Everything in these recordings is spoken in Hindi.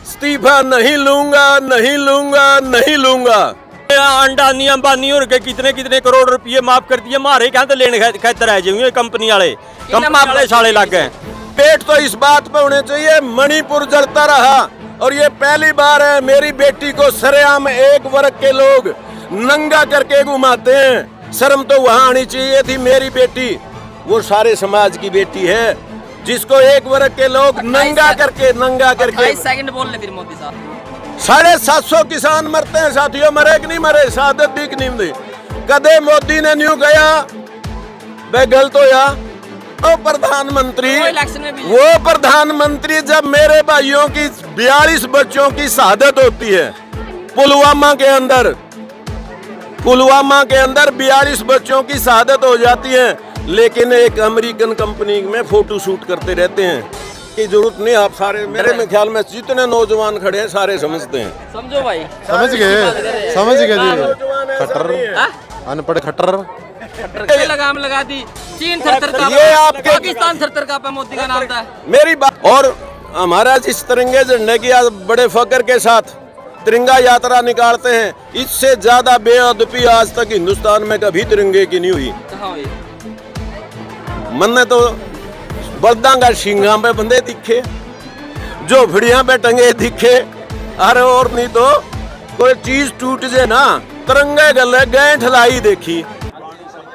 इस्तीफा नहीं लूंगा, नहीं लूंगा, नहीं लूंगा। अंडानी अंबानी और के कितने कितने करोड़ रुपये माफ कर दिए, मारे क्या तो लेने खतर है जी कंपनी वाले साले लग गए। पेट तो इस बात पे होने चाहिए, मणिपुर जलता रहा और ये पहली बार है मेरी बेटी को सरेआम एक वर्ग के लोग नंगा करके घुमाते हैं। शर्म तो वहाँ आनी चाहिए थी। मेरी बेटी वो सारे समाज की बेटी है जिसको एक वर्ग के लोग नंगा करके 28 सेकंड बोल ले फिर मोदी साहब। 750 किसान मरते हैं साथियों, मरे कि नहीं मरे, शहादत दी कि नहीं दी। कदे मोदी ने न्यू गया वह गलत होया। वो प्रधानमंत्री जब मेरे भाइयों की 42 बच्चों की शहादत होती है पुलवामा के अंदर 42 बच्चों की शहादत हो जाती है, लेकिन एक अमेरिकन कंपनी में फोटो शूट करते रहते हैं की जरूरत नहीं। आप सारे मेरे ख्याल में जितने नौजवान खड़े हैं सारे समझते हैं। समझो भाई, समझ गए जी। खट्टर अनपढ़ खट्टर लगाम लगा दी। चीन थर-थर का, पाकिस्तान थर-थर का मोदी का नाम था। मेरी बात। और हमारा जिस तिरंगे झंडे की आज बड़े फख्र के साथ तिरंगा यात्रा निकालते हैं, इससे ज्यादा बेअदबी आज तक हिंदुस्तान में कभी तिरंगे की नहीं हुई। मन ने तो बल्दा का शिंगा पे बंदे दिखे, जो भिड़िया पे टंगे दिखे, अरे और नहीं तो कोई चीज टूट जाए ना तिरंगे गले गए ठलाई देखी।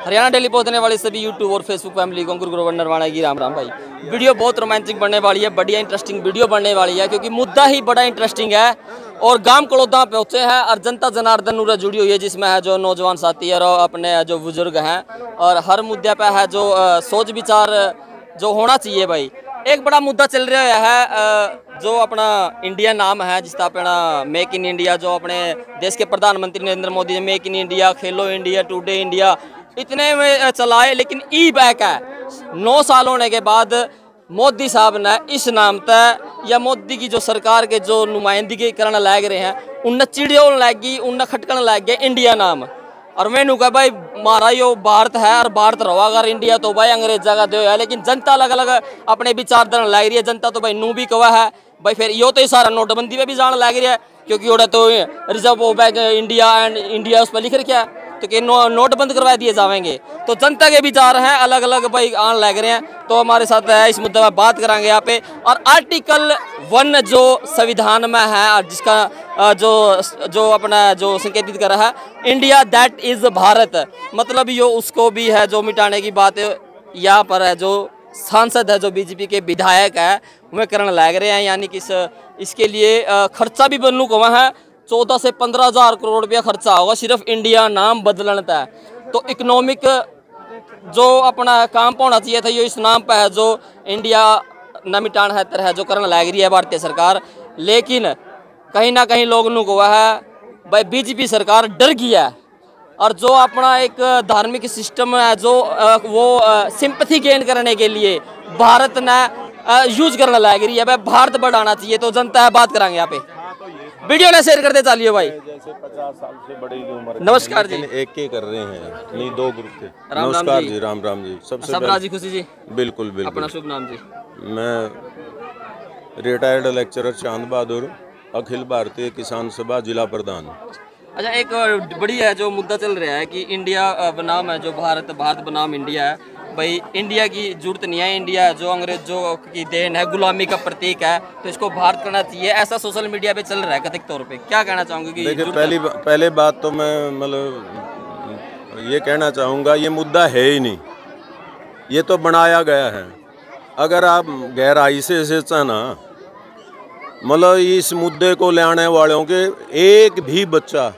हरियाणा डेली पहुंचने वाले सभी यूट्यूब और फेसबुक फैमिली को अंकुर ग्रोवर नरवाना की राम राम। भाई वीडियो बहुत रोमांटिक बनने वाली है, बढ़िया इंटरेस्टिंग वीडियो बनने वाली है, क्योंकि मुद्दा ही बड़ा इंटरेस्टिंग है। और गांव कड़ौदा पहुंचे हैं और जनता जनार्दन नूरा जुड़ी हुई है, जिसमें है जो नौजवान साथी और अपने जो बुजुर्ग हैं, और हर मुद्दे पे है जो सोच विचार जो होना चाहिए। भाई एक बड़ा मुद्दा चल रहा है जो अपना इंडिया नाम है, जिसका अपना मेक इन इंडिया, जो अपने देश के प्रधानमंत्री नरेंद्र मोदी ने make in India, Khelo India, today India इतने में चलाए, लेकिन ई बैक है 9 साल होने के बाद मोदी साहब ने इस नाम तय या मोदी की जो सरकार के जो नुमाइंदगी करने लग रहे हैं, उनने चिड़ियों लगी, उनने खटकन लग गया इंडिया नाम। और मैंने कहा भाई मारा यो भारत है और भारत रहो, अगर इंडिया तो भाई अंग्रेजा का दो है। लेकिन जनता अलग अलग अपने विचार दन लग रही है। जनता तो भाई नू भी कवा है भाई, फिर यो तो सारा नोटबंदी पे भी जान लग रही है, क्योंकि ओड़ा तो reserve bank India and India उस पर लिख रखा है, तो कि नोट बंद करवा दिए जाएंगे। तो जनता के विचार हैं अलग अलग भाई आन लग रहे हैं। तो हमारे साथ है इस मुद्दे में बात करांगे यहाँ पे। और आर्टिकल 1 जो संविधान में है और जिसका जो अपना जो संकेतित कर रहा है इंडिया दैट इज भारत, मतलब यो उसको भी है जो मिटाने की बात यहाँ पर है। जो सांसद है जो बीजेपी के विधायक है वह करने लग रहे हैं, यानी कि इसके लिए खर्चा भी बनू को है 14 से 15 हज़ार करोड़ रुपया खर्चा होगा सिर्फ इंडिया नाम बदलने का। तो इकोनॉमिक जो अपना काम होना चाहिए था, ये इस नाम पर है जो इंडिया न मिटान है तरह जो करने लग रही है भारतीय सरकार। लेकिन कहीं ना कहीं लोग नु को है भाई बीजेपी सरकार डर गई है, और जो अपना एक धार्मिक सिस्टम है जो वो सिंपैथी गेन करने के लिए भारत ने यूज करने लग रही है। भाई भारत बढ़ाना चाहिए। तो जनता है बात कराएंगे यहाँ पे, वीडियो ने शेयर करते चलिए भाई। जैसे 50 साल से बड़े की उम्र, नमस्कार जी। एक के कर रहे हैं, नहीं 2 ग्रुप थे। नमस्कार जी, राम राम जी। सबसे सब राजी खुशी जी। बिल्कुल बिल्कुल। अपना शुभ नाम जी? मैं रिटायर्ड लेक्चरर चांद बहादुर, अखिल भारतीय किसान सभा जिला प्रधान। अच्छा, एक बड़ी है जो मुद्दा चल रहा है कि इंडिया बनाम है जो भारत बनाम इंडिया है। भाई इंडिया की जरूरत नहीं है, इंडिया जो अंग्रेजों की देन है, गुलामी का प्रतीक है, तो इसको भारत करना चाहिए, ऐसा सोशल मीडिया पे चल रहा है कथित तौर पे। क्या कहना चाहूँगी कि देखिए पहले बात तो मैं मतलब ये कहना चाहूँगा, ये मुद्दा है ही नहीं, ये तो बनाया गया है। अगर आप गहराई से सोचा ना, मतलब इस मुद्दे को ले आने वालों के एक भी बच्चा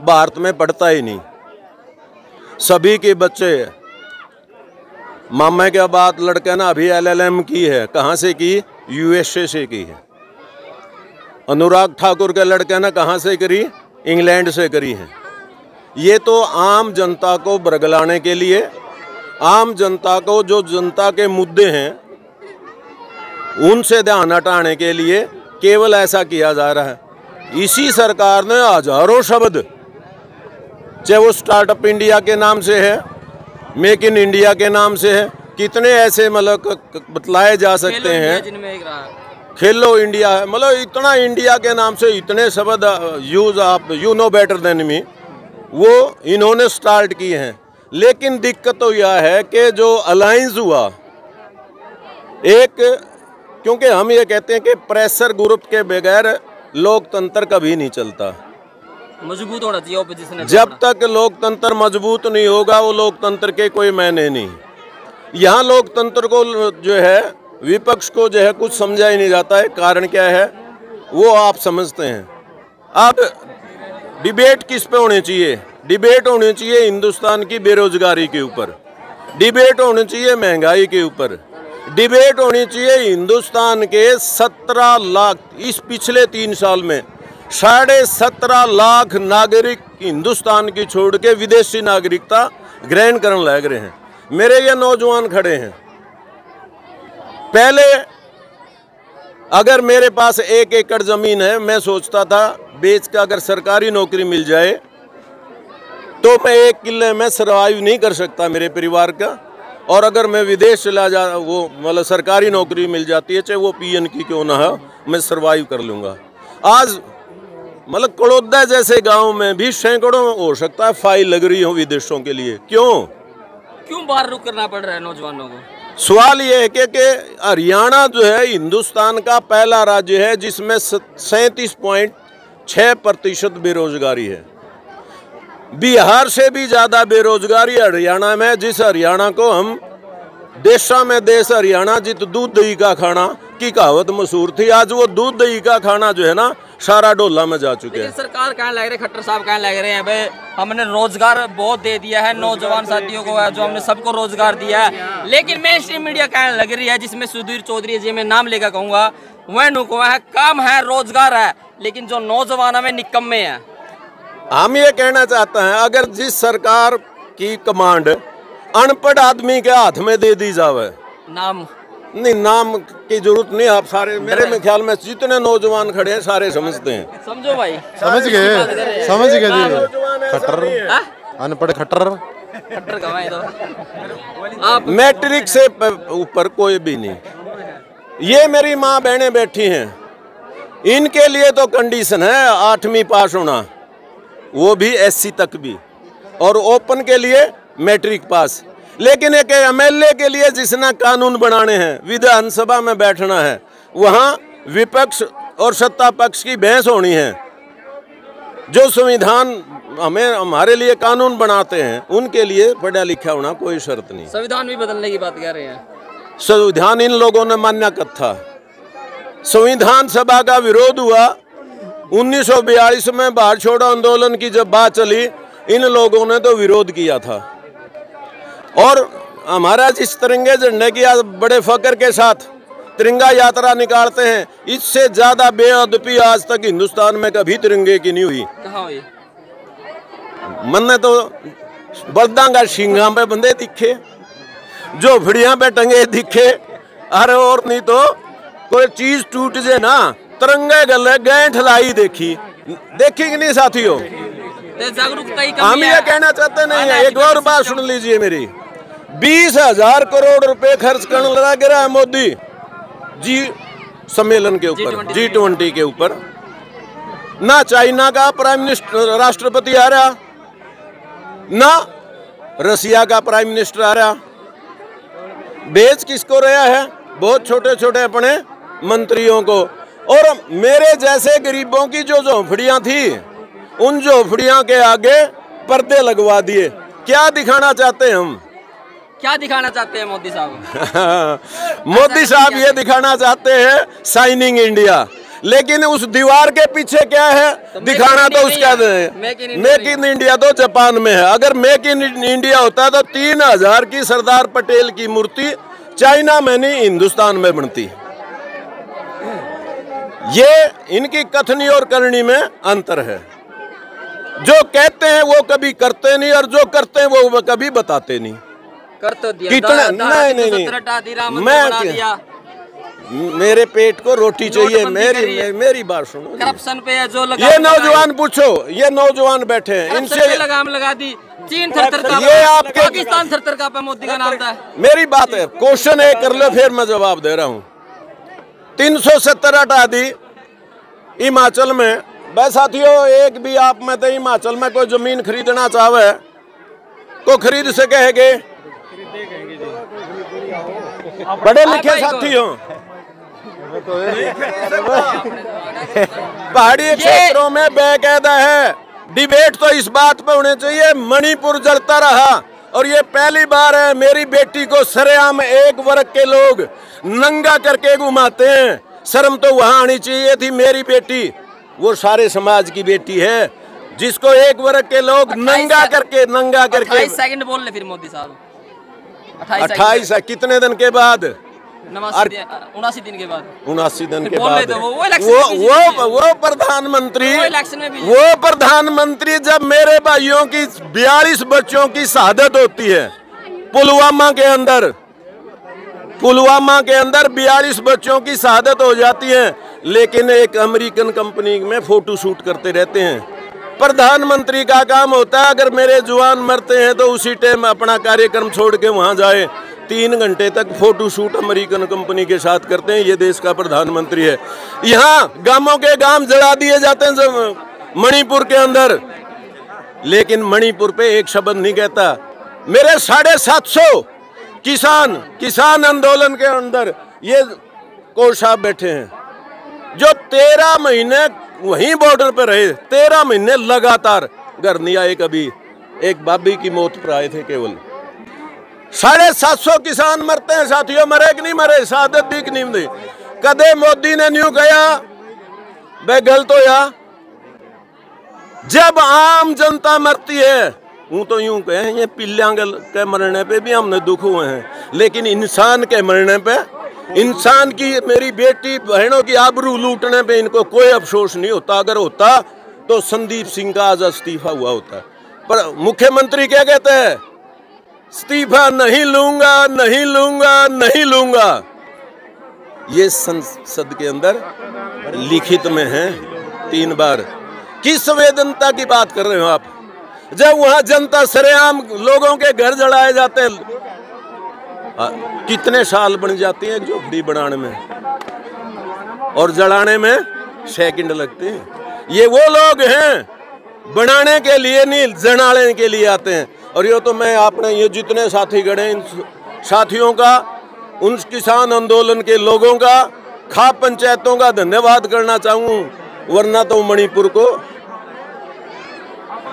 भारत में पढ़ता ही नहीं। सभी के बच्चे, मामा के बाद लड़का ना अभी LLM की है, कहाँ से की? USA से की है। अनुराग ठाकुर के लड़के ने कहाँ से करी? इंग्लैंड से करी है। ये तो आम जनता को बरगलाने के लिए, आम जनता को जो जनता के मुद्दे हैं उनसे ध्यान हटाने के लिए केवल ऐसा किया जा रहा है। इसी सरकार ने हजारों शब्द, चाहे वो स्टार्टअप इंडिया के नाम से है, मेक इन इंडिया के नाम से है, कितने ऐसे मतलब बतलाए जा सकते हैं। खेलो इंडिया है, मतलब इतना इंडिया के नाम से इतने शब्द यूज आप you know better than me वो इन्होंने स्टार्ट किए हैं। लेकिन दिक्कत तो यह है कि जो अलायंस हुआ एक, क्योंकि हम ये कहते हैं कि प्रेशर ग्रुप के बगैर लोकतंत्र कभी नहीं चलता, मजबूत होना चाहिए ऑपोजिशन। जब तक लोकतंत्र मजबूत नहीं होगा वो लोकतंत्र के कोई मायने नहीं। यहाँ लोकतंत्र को जो है विपक्ष को जो है कुछ समझा ही नहीं जाता है। कारण क्या है वो आप समझते हैं। अब डिबेट किस पे होनी चाहिए? डिबेट होनी चाहिए हिंदुस्तान की बेरोजगारी के ऊपर, डिबेट होनी चाहिए महंगाई के ऊपर, डिबेट होनी चाहिए हिंदुस्तान के 17 लाख, इस पिछले 3 साल में 17.5 लाख नागरिक हिंदुस्तान की छोड़ के विदेशी नागरिकता ग्रहण करने लग रहे हैं। मेरे ये नौजवान खड़े हैं, पहले अगर मेरे पास 1 एकड़ जमीन है, मैं सोचता था बेच का अगर सरकारी नौकरी मिल जाए तो मैं 1 किले में सर्वाइव नहीं कर सकता मेरे परिवार का, और अगर मैं विदेश चला जा वो मतलब सरकारी नौकरी मिल जाती है चाहे वो पीएन की क्यों ना हो, मैं सर्वाइव कर लूँगा। आज मतलब कड़ौदा जैसे गांव में भी सैकड़ों हो सकता है फाइल लग रही हो विदेशों के लिए। क्यों बाहर रुक करना पड़ रहा है नौजवानों को? सवाल ये है कि हरियाणा जो है हिंदुस्तान का पहला राज्य है जिसमें 37.6% बेरोजगारी है। बिहार से भी ज़्यादा बेरोजगारी हरियाणा में, जिस हरियाणा को हम देशा में देश हरियाणा जित दूध दही का खाना की कहावत मशहूर थी, आज वो दूध दही का खाना जो है ना सारा डोला में जा चुके हैं। सरकार कहने लग रही है, खट्टर साहब कहने लग रहे हैं भाई हमने रोजगार बहुत दे दिया है नौजवान साथियों को, जो हमने सबको रोजगार दिया है। लेकिन मेन स्ट्रीम मीडिया कहने लग रही है, जिसमें सुधीर चौधरी जी मैं नाम लेकर कहूँगा, वह नुको है, काम है, रोजगार है, लेकिन जो नौजवान हमें निकम्मे हैं। हम ये कहना चाहते हैं अगर जिस सरकार की कमांड अनपढ़ आदमी के हाथ में दे दी जावे, नाम की जरूरत नहीं, आप सारे मेरे में ख्याल में जितने नौजवान खड़े हैं सारे समझते हैं। समझो भाई, समझ गए जी। खट्टर अनपढ़ खट्टर कमाए तो आप मैट्रिक से ऊपर कोई भी नहीं। ये मेरी माँ बहनें बैठी हैं, इनके लिए तो कंडीशन है 8वीं पास होना, वो भी SC तक भी, और ओपन के लिए मैट्रिक पास। लेकिन एक MLA के लिए जिसने कानून बनाने हैं, विधानसभा में बैठना है, वहाँ विपक्ष और सत्ता पक्ष की बहस होनी है। जो संविधान हमारे लिए कानून बनाते हैं उनके लिए पढ़ा लिखा होना कोई शर्त नहीं। संविधान भी बदलने की बात कर रहे हैं। संविधान इन लोगों ने मान्य कर था। संविधान सभा का विरोध हुआ 1942 में, भारत छोड़ो आंदोलन की जब बात चली इन लोगों ने तो विरोध किया था। और हमारा जिस तिरंगे झंडे की आज बड़े फक्र के साथ तिरंगा यात्रा निकालते हैं, इससे ज्यादा बेअदबी आज तक हिंदुस्तान में कभी तिरंगे की नहीं हुई। कहाँ हुई? मन ने तो बलदांगा सिंगा पे बंदे दिखे, जो भिड़िया पे टंगे दिखे, अरे और नहीं तो कोई चीज टूट जाए ना तिरंगे गले गए ठलाई देखी कि नहीं साथियों? जागरूकता ही कमी हम ये कहना चाहते नहीं है। एक और बात सुन लीजिए मेरी, 20,000 करोड़ रुपए खर्च करने लगा गिरा है मोदी जी सम्मेलन के ऊपर, G20 के ऊपर। ना चाइना का प्राइम मिनिस्टर राष्ट्रपति आ रहा, ना रसिया का प्राइम मिनिस्टर आ रहा। बेच किसको रहा है? बहुत छोटे छोटे अपने मंत्रियों को। और मेरे जैसे गरीबों की जो झोंपड़ियां थी उन झोंपड़ियां के आगे पर्दे लगवा दिए। क्या दिखाना चाहते हैं हम? क्या दिखाना चाहते हैं मोदी साहब? मोदी साहब ये दिखाना चाहते हैं शाइनिंग इंडिया, लेकिन उस दीवार के पीछे क्या है तो दिखाना तो उसका मेक इन इंडिया तो जापान में है। अगर मेक इन इंडिया होता तो 3000 की सरदार पटेल की मूर्ति चाइना में नहीं हिंदुस्तान में बनती। ये इनकी कथनी और करनी में अंतर है। जो कहते हैं वो कभी करते नहीं, और जो करते हैं वो कभी बताते नहीं। कर तो दिया कितना नहीं मैं मेरे पेट को रोटी चाहिए। मेरी बात सुनो। करप्शन पे जो ये नौजवान पूछो, ये नौजवान बैठे हैं, इनसे लगाम लगा दी। चीन थर-थर का, ये आपके पाकिस्तान थर-थर का पे मोदी का नाम था। मेरी बात है, क्वेश्चन एक कर लो फिर मैं जवाब दे रहा हूँ। 370 हटा दी हिमाचल में। भाई साथियों, एक भी आप में तो हिमाचल में कोई जमीन खरीदना चाहे को खरीद सकेंगे? पढ़े लिखे साथियों, पहाड़ी क्षेत्रों में बेकायदा है। डिबेट तो इस बात पे होने चाहिए, मणिपुर जलता रहा और ये पहली बार है मेरी बेटी को सरेआम एक वर्ग के लोग नंगा करके घुमाते हैं। शर्म तो वहां आनी चाहिए थी। मेरी बेटी वो सारे समाज की बेटी है जिसको एक वर्ग के लोग नंगा करके 28 सेकंड बोल ले फिर मोदी साहब। 28 कितने दिन के बाद? 79 दिन के बाद। 79 दिन के बाद वो प्रधानमंत्री जब मेरे भाइयों की 42 बच्चों की शहादत होती है पुलवामा के अंदर 42 बच्चों की शहादत हो जाती है, लेकिन एक अमेरिकन कंपनी में फोटो शूट करते रहते हैं। प्रधानमंत्री का काम होता है अगर मेरे जवान मरते हैं तो उसी टाइम अपना कार्यक्रम छोड़ के वहां जाए। 3 घंटे तक फोटो शूट अमेरिकन कंपनी के साथ करते हैं। ये देश का प्रधानमंत्री है। यहाँ गांवों के गांव जला दिए जाते हैं मणिपुर के अंदर, लेकिन मणिपुर पे एक शब्द नहीं कहता। मेरे 750 किसान आंदोलन के अंदर ये कोच साहब बैठे हैं जो 13 महीने वहीं बॉर्डर पे रहे। 13 महीने लगातार घर नहीं आए। कभी एक बाबी की मौत पर आए थे केवल। 750 किसान मरते हैं साथियों। मरे कि नहीं मरे? शहादत दी कि नहीं दी? कदे मोदी ने न्यू कहा भाई गलत हो या? जब आम जनता मरती है वो तो यूं कहे ये पिल्लियां के मरने पे भी हमने दुख हुए हैं, लेकिन इंसान के मरने पे, इंसान की मेरी बेटी बहनों की आबरू लूटने पे इनको कोई अफसोस नहीं होता। अगर होता तो संदीप सिंह का आज इस्तीफा हुआ होता। पर मुख्यमंत्री क्या कहते हैं? इस्तीफा नहीं लूंगा, नहीं लूंगा, नहीं लूंगा। ये संसद के अंदर लिखित में है 3 बार। किस संवेदनता की बात कर रहे हो आप? जब वहां जनता सरेआम लोगों के घर जलाए जाते हैं, कितने साल बन जाती है एक झोपड़ी बनाने में और जलाने में सेकंड लगते हैं। ये वो लोग हैं बनाने के लिए नहीं जलाने के लिए आते हैं। और ये तो मैं आपने ये जितने साथी गढ़े इन साथियों का, उन किसान आंदोलन के लोगों का, खाप पंचायतों का धन्यवाद करना चाहूँ, वरना तो मणिपुर को,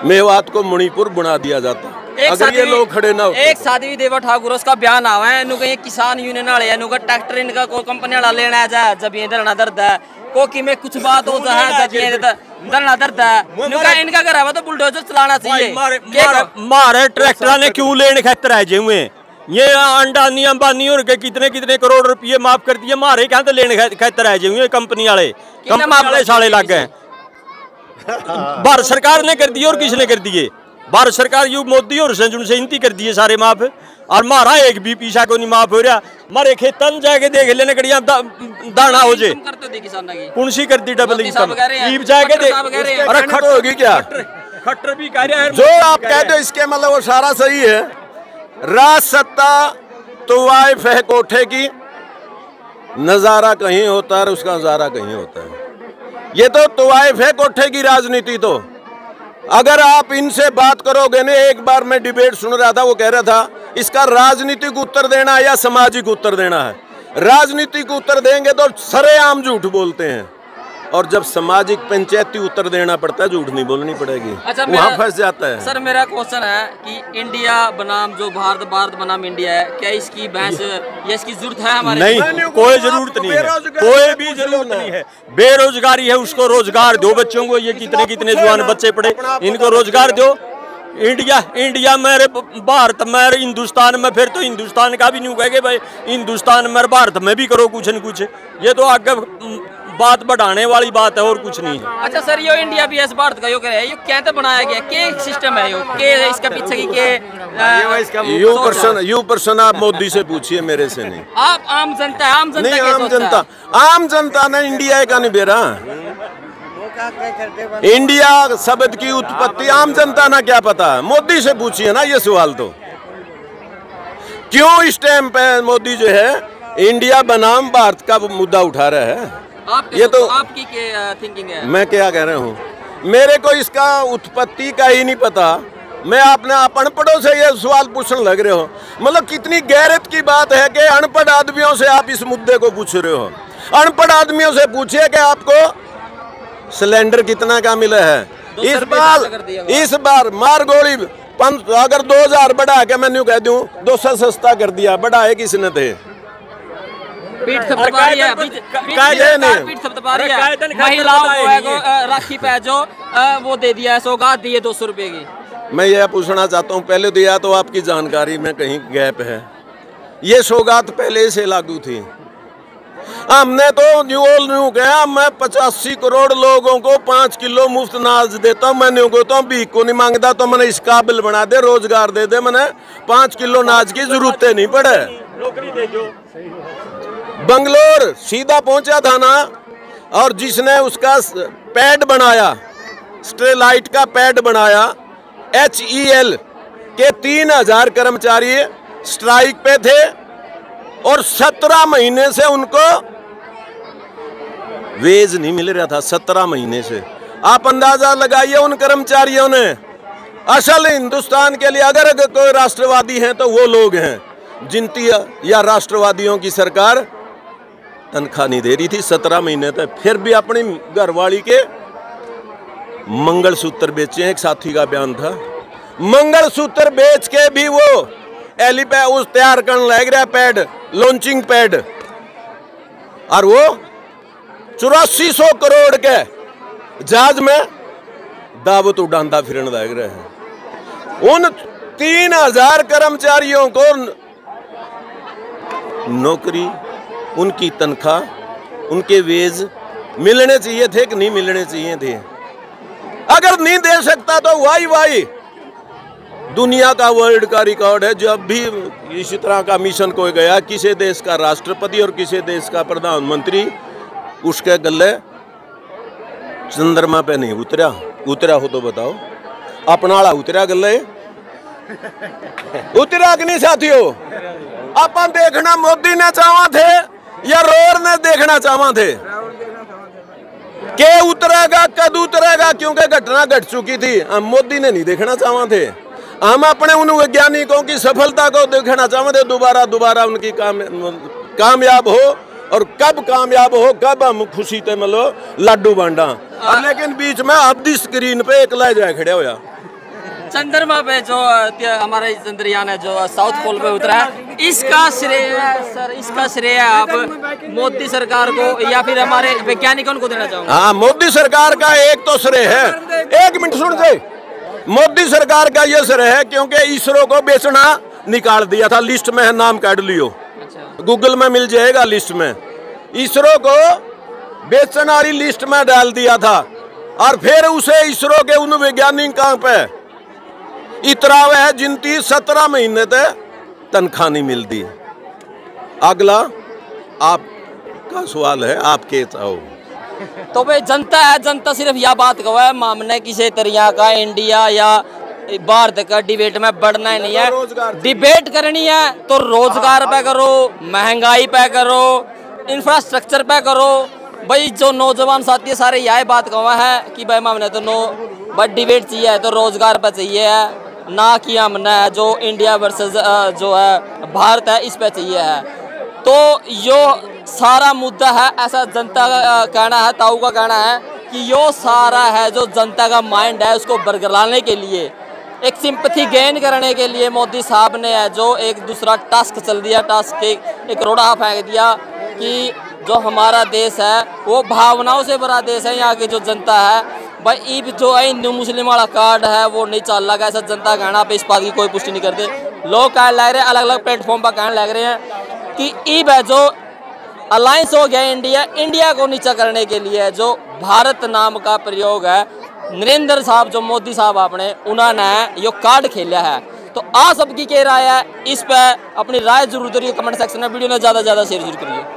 मेवात को मणिपुर बना दिया जाता अगर ये लोग खड़े ना होते। एक साध्वी देवा ठाकुर उसका बयान आवा है नु कहीं किसान यूनियन वाले नु का ट्रैक्टर इनका कोई कंपनी वाला लेना है जा जब ये धरना दर्द है कोकी में कुछ बात होता है जब ये धरना दर्द है नु का इनका घर है तो बुलडोजर चलाना चाहिए। मारे ट्रैक्टर ने क्यों लेने खतर है जे हुए ये अंडानी अंबानी और के कितने कितने करोड़ रुपये माफ कर दिए। मारे क्या तो लेने खतर है जे हुए कंपनी वाले साले लग गए। भारत सरकार ने कर दिए और किसने कर दिए? भारत सरकार यू मोदी और से इंती कर दिए सारे माफ। और मारा एक भी पीछा को नहीं माफ हो रहा। मारे खेतन जाके देख लेने कड़िया दाना हो जे कौन सी कर दी डबल इनकम जाके देख। अरे खट होगी क्या? खट्टर भी कह रहे हैं जो आप कहते हो इसके मतलब वो सारा सही है। राज सत्ता तो वाइफ है कोठे की, नजारा कहीं होता है उसका नजारा कहीं होता है। ये तो तवाइफ है कोठे की राजनीति। तो अगर आप इनसे बात करोगे ना, एक बार मैं डिबेट सुन रहा था, वो कह रहा था इसका राजनीतिक उत्तर देना है या सामाजिक उत्तर देना है। राजनीतिक उत्तर देंगे तो सरेआम झूठ बोलते हैं, और जब सामाजिक पंचायती उत्तर देना पड़ता है झूठ नहीं बोलनी पड़ेगी। अच्छा, वहाँ फंस जाता है। सर मेरा क्वेश्चन है कि इंडिया बनाम जो भारत, भारत बनाम इंडिया है, क्या इसकी बहस या इसकी जरूरत है हमारे? नहीं, कोई जरूरत नहीं है, कोई भी जरूरत नहीं है। बेरोजगारी है, उसको रोजगार दो बच्चों को। ये कितने कितने जवान बच्चे पड़े, इनको रोजगार दो। इंडिया में, भारत में, हिंदुस्तान में, फिर तो हिंदुस्तान का भी नहीं कहेंगे भाई हिंदुस्तान में, भारत में भी करो कुछ न कुछ। ये तो आगे बात बढ़ाने वाली बात है और कुछ नहीं है। अच्छा सर, ये इंडिया भी भारत का यो करे है, ये क्या तो बनाया गया, क्या सिस्टम है, यो क्या इसका पीछे की क्या? यू पर्सन आप मोदी से पूछिए, मेरे से नहीं। आप आम जनता, आम जनता नहीं, आम जनता ने इंडिया का नहीं बेरा। इंडिया शब्द की उत्पत्ति आम जनता ना क्या पता है? मोदी से पूछिए ना ये सवाल। तो क्यों इस टाइम पे मोदी जो है इंडिया बनाम भारत का मुद्दा उठा रहा है। ये तो आपकी क्या थिंकिंग है? मैं क्या कह रहा हूँ, मेरे को इसका उत्पत्ति का ही नहीं पता। मैं आपने अनपढ़ों से ये सवाल पूछने लग रहे हो, मतलब कितनी गैरत की बात है कि अनपढ़ आदमियों से आप इस मुद्दे को पूछ रहे हो। अनपढ़ आदमियों से पूछिए कि आपको सिलेंडर कितना का मिला है। इस बार मार गोली अगर 2000 बढ़ा के मैं न्यू कह दूं 200 सस्ता कर दिया, बढ़ाए किसने थे? पीठ थपथपा रही है, पीठ थपथपा रही है। महिलाओं को राखी पे जो वो दे दिया है, सौगात दी है 200 रुपए की। मैं यह पूछना चाहता हूँ, पहले दिया तो आपकी जानकारी में कहीं गैप है। ये सौगात पहले से लागू थी। हमने तो न्यू कहा, मैं 85 करोड़ लोगों को 5 किलो मुफ्त अनाज देता हूँ। मैं न्यू कहता हूँ भीख को नहीं मांगता, तो मैंने इस काबिल बना दे, रोजगार दे दे, मैंने 5 किलो अनाज की जरूरत नहीं पड़े। नौकरी दे जो बंगलोर सीधा पहुंचा था ना, और जिसने उसका पैड बनाया, स्टेलाइट का पैड बनाया, HEL के 3000 कर्मचारी स्ट्राइक पे थे और 17 महीने से उनको वेज नहीं मिल रहा था। 17 महीने से आप अंदाजा लगाइए उन कर्मचारियों ने। असल हिंदुस्तान के लिए अगर कोई राष्ट्रवादी हैं तो वो लोग हैं। जिनती या राष्ट्रवादियों की सरकार तनख्वाह नहीं दे रही थी 17 महीने तक, फिर भी अपनी घरवाली के मंगलसूत्र बेचे। एक साथी का बयान था, मंगलसूत्र बेच के भी वो एलिपैड उस तैयार करने लग रहा पैड, लॉन्चिंग पैड, और वो 8400 करोड़ के जहाज में दावत उड़ांदा फिरने लग रहे हैं। उन 3000 कर्मचारियों को नौकरी, उनकी तनख्वाह, उनके वेज मिलने चाहिए थे कि नहीं मिलने चाहिए थे? अगर नहीं दे सकता तो वाई दुनिया का वर्ल्ड का रिकॉर्ड है। जब भी इसी तरह का मिशन कोई गया, किसी देश का राष्ट्रपति और किसी देश का प्रधानमंत्री उसके गले चंद्रमा पे नहीं उतरा हो तो बताओ, अपना वाला उतरा गले उतरा कि नहीं साथियों? अपन देखना मोदी ने चाहा थे या रोर ने देखना चाहा थे के उतरेगा, कद उतरेगा? क्योंकि घटना घट चुकी थी। हम मोदी ने नहीं देखना चाहा थे, हम अपने उन वैज्ञानिकों की सफलता को देखना चाहते थे। दोबारा उनकी कामयाब हो, और कब कामयाब हो, कब हम खुशी थे मतलब लाडू बांटा। लेकिन बीच में अपनी स्क्रीन पे एक ला जाए खड़े होया। चंद्रमा पे जो हमारा चंद्रयान है जो साउथ पोल पे उतरा है, इसका श्रेय सर, इसका श्रेय आप मोदी सरकार को या फिर हमारे वैज्ञानिकों को देना चाहूँगा? हाँ, मोदी सरकार का एक तो श्रेय है। एक मिनट सुन से, मोदी सरकार का ये श्रेय है क्योंकि इसरो को बेचना निकाल दिया था, लिस्ट में है, नाम काट लियो, गूगल में मिल जाएगा लिस्ट में। इसरो को बेचने वाली लिस्ट में डाल दिया था, और फिर उसे इसरो के उन वैज्ञानिकों पे इतराव है जिनकी 17 महीने तक तनख्वाह नहीं मिलती। अगला आपका सवाल है, आप क्या चाहो? तो भाई जनता है, जनता सिर्फ यह बात कहो है, मामने किसी तरह का इंडिया या भारत का डिबेट में बढ़ना ही नहीं है। डिबेट करनी है तो रोजगार पे करो, महंगाई पे करो, इंफ्रास्ट्रक्चर पे करो। भाई जो नौजवान साथी सारे यह बात कहा है कि भाई हमने तो भाई डिबेट चाहिए तो रोजगार पे चाहिए है, ना कि हमने जो इंडिया वर्सेस जो है भारत है इस पे चाहिए है। तो यो सारा मुद्दा है, ऐसा जनता का कहना है, ताऊ का कहना है कि यो सारा है जो जनता का माइंड है उसको बरगलाने के लिए, एक सिंपैथी गेन करने के लिए मोदी साहब ने है जो एक दूसरा टास्क चल दिया, टास्क एक रोड़ा फेंक दिया कि जो हमारा देश है वो भावनाओं से भरा देश है। यहाँ की जो जनता है भाई ईब जो है हिंदू मुस्लिम वाला कार्ड है वो नहीं चल रहा, ऐसा जनता कहना पे इस बात की कोई पुष्टि नहीं करते। लोग कहने लग रहे हैं, अलग अलग प्लेटफॉर्म पर कहने लग रहे हैं कि ईब है जो अलायंस हो गया इंडिया को नीचा करने के लिए जो भारत नाम का प्रयोग है, नरेंद्र साहब जो मोदी साहब आपने उन्होंने यो कार्ड खेला है। तो आप सबकी क्या राय है इस पर? अपनी राय जरूर करिए कमेंट सेक्शन में, वीडियो ने ज़्यादा से ज़्यादा शेयर जरूर करिए।